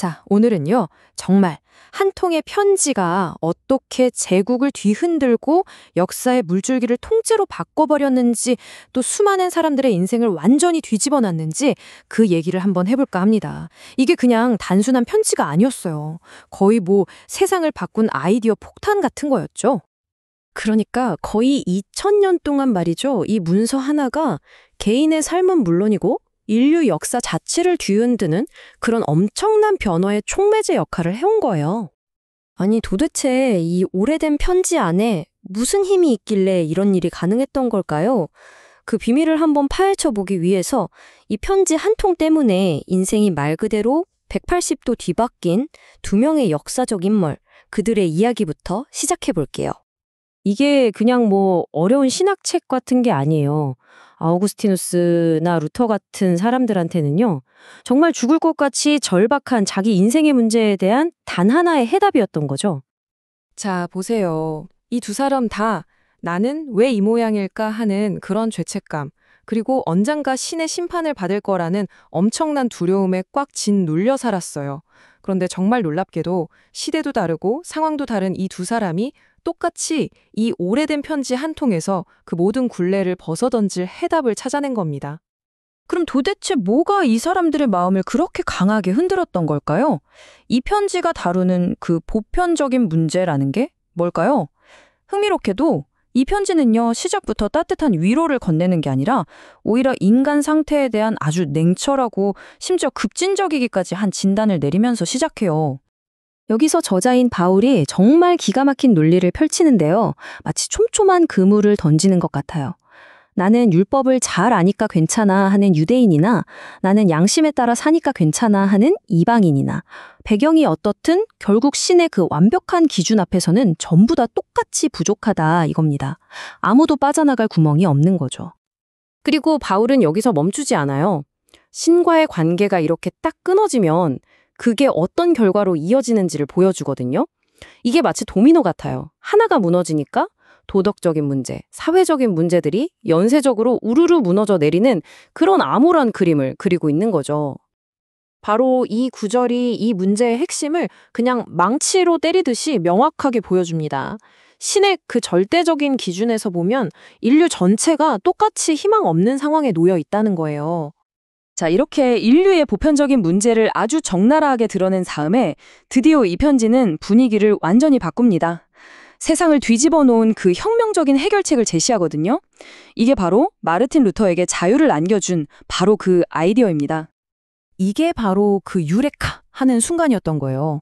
자, 오늘은요, 정말 한 통의 편지가 어떻게 제국을 뒤흔들고 역사의 물줄기를 통째로 바꿔버렸는지 또 수많은 사람들의 인생을 완전히 뒤집어놨는지 그 얘기를 한번 해볼까 합니다. 이게 그냥 단순한 편지가 아니었어요. 거의 뭐 세상을 바꾼 아이디어 폭탄 같은 거였죠. 그러니까 거의 2000년 동안 말이죠. 이 문서 하나가 개인의 삶은 물론이고 인류 역사 자체를 뒤흔드는 그런 엄청난 변화의 촉매제 역할을 해온 거예요. 아니 도대체 이 오래된 편지 안에 무슨 힘이 있길래 이런 일이 가능했던 걸까요? 그 비밀을 한번 파헤쳐보기 위해서 이 편지 한 통 때문에 인생이 말 그대로 180도 뒤바뀐 두 명의 역사적 인물, 그들의 이야기부터 시작해볼게요. 이게 그냥 뭐 어려운 신학책 같은 게 아니에요. 아우구스티누스나 루터 같은 사람들한테는요, 정말 죽을 것 같이 절박한 자기 인생의 문제에 대한 단 하나의 해답이었던 거죠. 자, 보세요. 이 두 사람 다 나는 왜 이 모양일까 하는 그런 죄책감, 그리고 언젠가 신의 심판을 받을 거라는 엄청난 두려움에 꽉 짓눌려 살았어요. 그런데 정말 놀랍게도 시대도 다르고 상황도 다른 이 두 사람이 똑같이 이 오래된 편지 한 통에서 그 모든 굴레를 벗어던질 해답을 찾아낸 겁니다. 그럼 도대체 뭐가 이 사람들의 마음을 그렇게 강하게 흔들었던 걸까요? 이 편지가 다루는 그 보편적인 문제라는 게 뭘까요? 흥미롭게도 이 편지는요, 시작부터 따뜻한 위로를 건네는 게 아니라 오히려 인간 상태에 대한 아주 냉철하고 심지어 급진적이기까지 한 진단을 내리면서 시작해요. 여기서 저자인 바울이 정말 기가 막힌 논리를 펼치는데요. 마치 촘촘한 그물을 던지는 것 같아요. 나는 율법을 잘 아니까 괜찮아 하는 유대인이나 나는 양심에 따라 사니까 괜찮아 하는 이방인이나 배경이 어떻든 결국 신의 그 완벽한 기준 앞에서는 전부 다 똑같이 부족하다 이겁니다. 아무도 빠져나갈 구멍이 없는 거죠. 그리고 바울은 여기서 멈추지 않아요. 신과의 관계가 이렇게 딱 끊어지면 그게 어떤 결과로 이어지는지를 보여주거든요. 이게 마치 도미노 같아요. 하나가 무너지니까 도덕적인 문제, 사회적인 문제들이 연쇄적으로 우르르 무너져 내리는 그런 암울한 그림을 그리고 있는 거죠. 바로 이 구절이 이 문제의 핵심을 그냥 망치로 때리듯이 명확하게 보여줍니다. 신의 그 절대적인 기준에서 보면 인류 전체가 똑같이 희망 없는 상황에 놓여 있다는 거예요. 자, 이렇게 인류의 보편적인 문제를 아주 적나라하게 드러낸 다음에 드디어 이 편지는 분위기를 완전히 바꿉니다. 세상을 뒤집어 놓은 그 혁명적인 해결책을 제시하거든요. 이게 바로 마르틴 루터에게 자유를 안겨준 바로 그 아이디어입니다. 이게 바로 그 유레카 하는 순간이었던 거예요.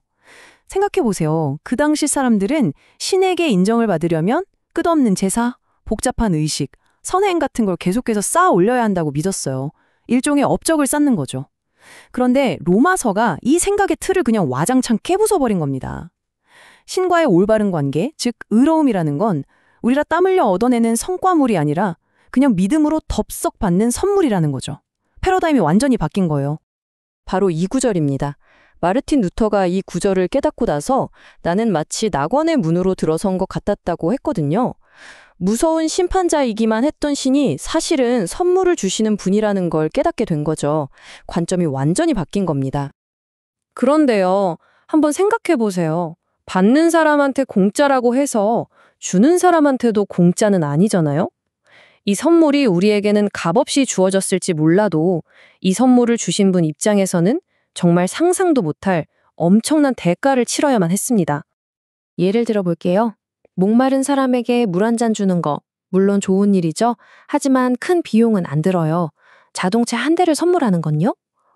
생각해보세요. 그 당시 사람들은 신에게 인정을 받으려면 끝없는 제사, 복잡한 의식, 선행 같은 걸 계속해서 쌓아 올려야 한다고 믿었어요. 일종의 업적을 쌓는 거죠. 그런데 로마서가 이 생각의 틀을 그냥 와장창 깨부숴버린 겁니다. 신과의 올바른 관계, 즉 의로움이라는 건 우리가 땀 흘려 얻어내는 성과물이 아니라 그냥 믿음으로 덥석 받는 선물이라는 거죠. 패러다임이 완전히 바뀐 거예요. 바로 이 구절입니다. 마르틴 루터가 이 구절을 깨닫고 나서 나는 마치 낙원의 문으로 들어선 것 같았다고 했거든요. 무서운 심판자이기만 했던 신이 사실은 선물을 주시는 분이라는 걸 깨닫게 된 거죠. 관점이 완전히 바뀐 겁니다. 그런데요, 한번 생각해 보세요. 받는 사람한테 공짜라고 해서 주는 사람한테도 공짜는 아니잖아요? 이 선물이 우리에게는 값없이 주어졌을지 몰라도 이 선물을 주신 분 입장에서는 정말 상상도 못할 엄청난 대가를 치러야만 했습니다. 예를 들어 볼게요. 목마른 사람에게 물 한 잔 주는 거, 물론 좋은 일이죠. 하지만 큰 비용은 안 들어요. 자동차 한 대를 선물하는 건요?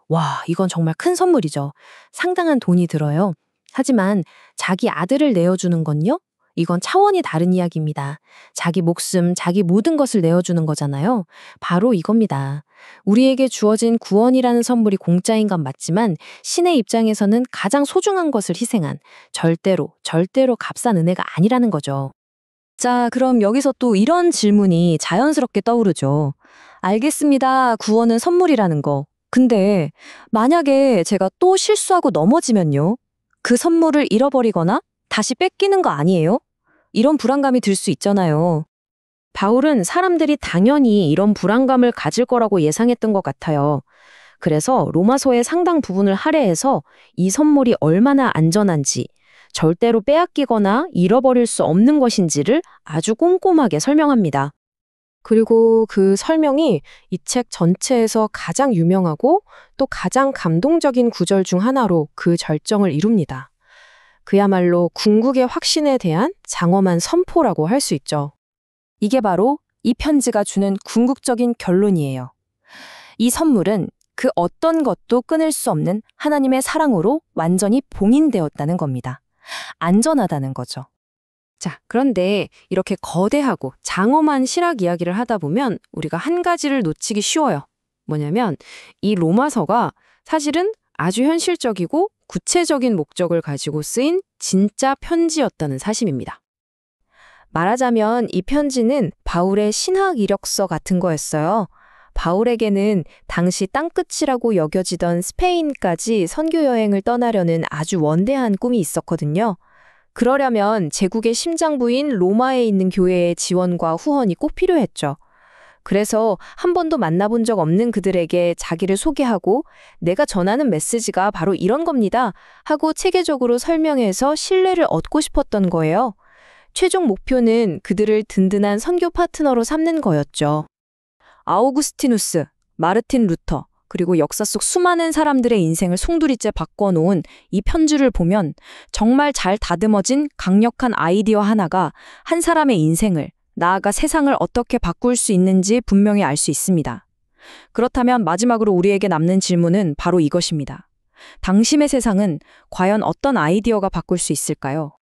와, 이건 정말 큰 선물이죠. 상당한 돈이 들어요. 하지만 자기 아들을 내어주는 건요? 이건 차원이 다른 이야기입니다. 자기 목숨, 자기 모든 것을 내어주는 거잖아요. 바로 이겁니다. 우리에게 주어진 구원이라는 선물이 공짜인 건 맞지만 신의 입장에서는 가장 소중한 것을 희생한 절대로 값싼 은혜가 아니라는 거죠. 자, 그럼 여기서 또 이런 질문이 자연스럽게 떠오르죠. 알겠습니다. 구원은 선물이라는 거. 근데 만약에 제가 또 실수하고 넘어지면요? 그 선물을 잃어버리거나 다시 뺏기는 거 아니에요? 이런 불안감이 들 수 있잖아요. 바울은 사람들이 당연히 이런 불안감을 가질 거라고 예상했던 것 같아요. 그래서 로마서의 상당 부분을 할애해서 이 선물이 얼마나 안전한지, 절대로 빼앗기거나 잃어버릴 수 없는 것인지를 아주 꼼꼼하게 설명합니다. 그리고 그 설명이 이 책 전체에서 가장 유명하고 또 가장 감동적인 구절 중 하나로 그 절정을 이룹니다. 그야말로 궁극의 확신에 대한 장엄한 선포라고 할 수 있죠. 이게 바로 이 편지가 주는 궁극적인 결론이에요. 이 선물은 그 어떤 것도 끊을 수 없는 하나님의 사랑으로 완전히 봉인되었다는 겁니다. 안전하다는 거죠. 자, 그런데 이렇게 거대하고 장엄한 실학 이야기를 하다 보면 우리가 한 가지를 놓치기 쉬워요. 뭐냐면 이 로마서가 사실은 아주 현실적이고 구체적인 목적을 가지고 쓰인 진짜 편지였다는 사실입니다. 말하자면 이 편지는 바울의 신학 이력서 같은 거였어요. 바울에게는 당시 땅끝이라고 여겨지던 스페인까지 선교 여행을 떠나려는 아주 원대한 꿈이 있었거든요. 그러려면 제국의 심장부인 로마에 있는 교회의 지원과 후원이 꼭 필요했죠. 그래서 한 번도 만나본 적 없는 그들에게 자기를 소개하고 내가 전하는 메시지가 바로 이런 겁니다 하고 체계적으로 설명해서 신뢰를 얻고 싶었던 거예요. 최종 목표는 그들을 든든한 선교 파트너로 삼는 거였죠. 아우구스티누스, 마르틴 루터, 그리고 역사 속 수많은 사람들의 인생을 송두리째 바꿔놓은 이 편지를 보면 정말 잘 다듬어진 강력한 아이디어 하나가 한 사람의 인생을, 나아가 세상을 어떻게 바꿀 수 있는지 분명히 알 수 있습니다. 그렇다면 마지막으로 우리에게 남는 질문은 바로 이것입니다. 당신의 세상은 과연 어떤 아이디어가 바꿀 수 있을까요?